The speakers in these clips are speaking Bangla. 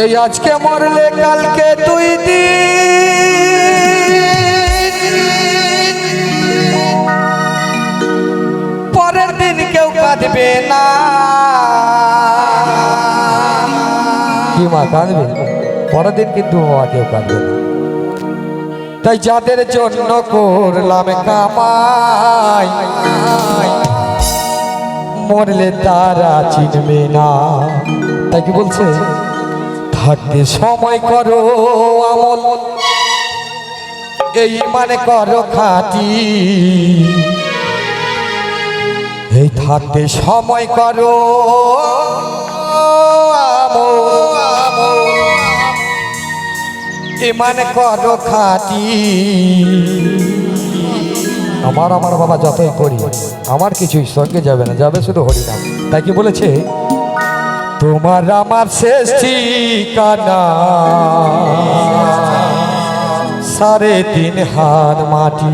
এই আজকে মরলে কালকে দুই দিন, পরের দিন কেউ কাঁদবে না। কি মা কাঁদবে? পরের দিন কিন্তু বাবা কেউ কাঁদবে না। তাই যাদের জন্য করলাম কামাই, মরলে তারা চিনবে না। তাই কি বলছে? থাকতে সময় করো আমল, এই মানে করো খাঁটি। এই থাকতে সময় করো আমল, এই মানে করো খাঁটি। আমার বাবা যতই করি আমার কিছুই স্বর্গে যাবে না, যাবে শুধু হরিনাম। তাই কি বলেছে? তোমার আমার শেষ ঠিকানা 3.5 হাত মাটি।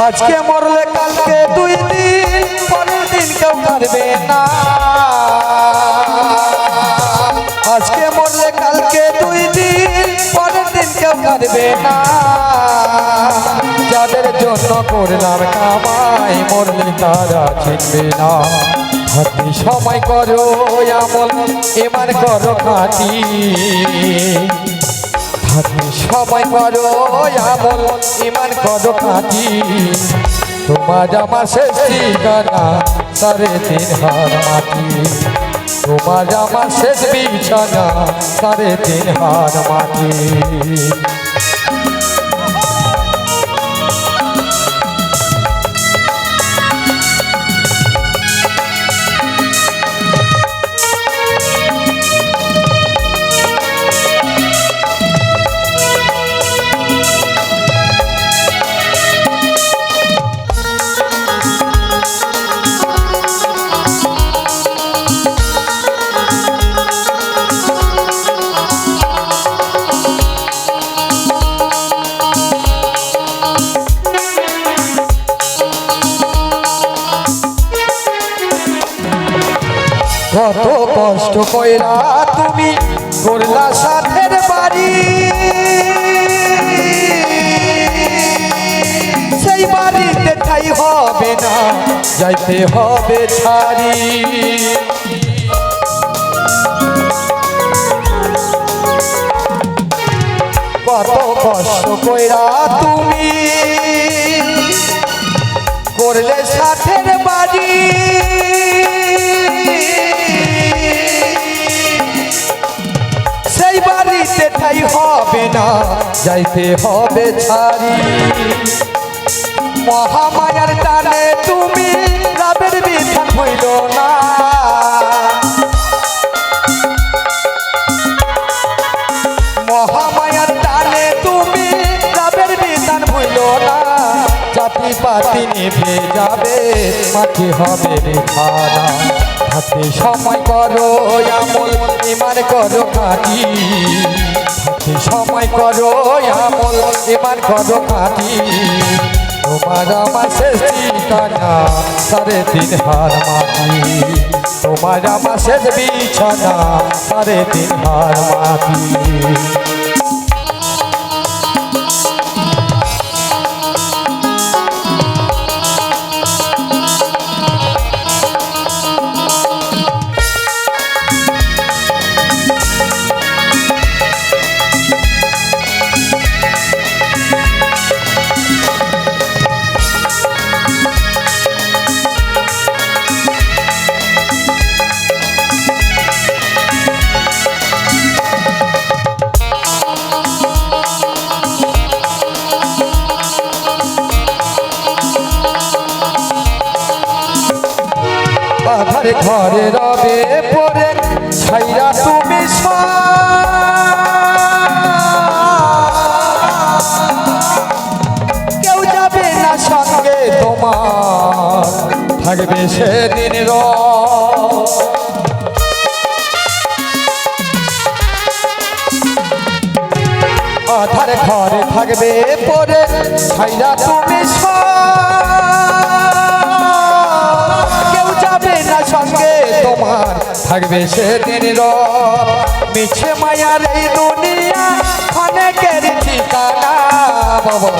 আজকে মরলে কালকে দুই দিন, পরের দিন কেউ কাঁদবে না। আজকে মরলে কালকে দুই দিন, পরের দিন কেউ কাঁদবে না। যাদের জন্য করলাম কামাই, মরলে তারা চিনবে না। হাতে সময় করো আমল, এবার করো খাঁটি। হাতে সময় করো আমল, ইমান করো খাঁটি। তোমার আমার শেষ ঠিকানা 3.5 হাত মাটি। তোমার আমার শেষ বিছানা 3.5 হাত মাটি। কত কষ্ট কইরা তুমি করলা সাথের বাড়ি, সেই বাড়িতে ঠাই হবে না, যাইতে হবে ছাড়ি। কত কষ্ট কইরা তুমি করলে সাথের বাড়ি, সেই বাড়িতে ঠাই হবে না, যাইতে হবে ছাড়ি। মহামায়ার টানে তুমি রাবের বিধান হইল না। মহামায়ার টানে তুমি রাবের বিধান হইল না। জাতি পাতি নিভে যাবে, মাটি হবে রেখানা। হাতে সময় করো আমল, ইমান করো খাঁটি। হাতে সময় করো আমল, ইমান করো খাঁটি। তোমার আমার শেষ ঠিকানা 3.5 হাত মাটি। তোমার আমার শেষ বিছানা 3.5 হাত মাটি। ধারে ঘরে রবে পরে ছাইরা তুমি কেউ যাবে না সঙ্গে তোমার থাকবে সেদিন আধার ঘরে থাকবে পরে ছাইরা তুমি কেউ যাবে না সঙ্গে তোমার থাকবে সেদিন মিছে মায়ার এই দুনিয়া অনেকের ঠিকানা বাবা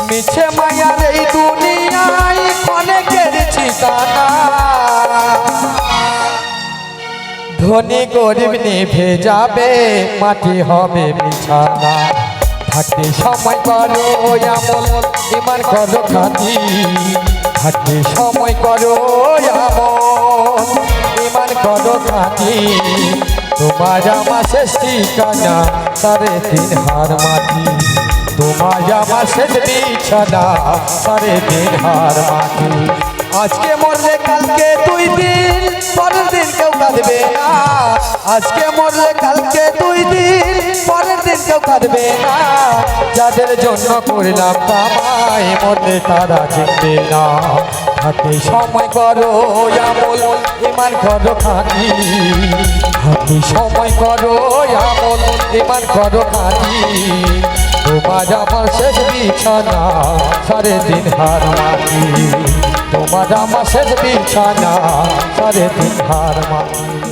মিছে মায়ার এই দুনিয়ায় অনেকের ঠিকানা ধনী গরিব নিভে যাবে মাটি হবে বিছানা থাকতে সময় করো আমল ইমান করো খাতি থাকতে সময় করো আমল ইমান করো খাতি তোমার আমার শেষ ঠিকানা 3.5 হার মাটি তোমার আমার শেষ বিছানা 3.5 হার মাটি আজকে মরলে কালকে 2 দিন পরের দিন কেউ কাঁদবে না আজকে মরলে কালকে 2 দিন পরের দিন কেউ কাঁদবে না যাদের জন্য করলাম কামাই মরলে তারা চিনবে না হাতে সময় করো আমল ইমান করো খাতি হাতে সময় করো আমল ইমান করো খাতি তোমার আমার শেষ বিছানা 3.5 হার মাটি তোমার আমার শেষ বিছানা 3.5 হার মাটি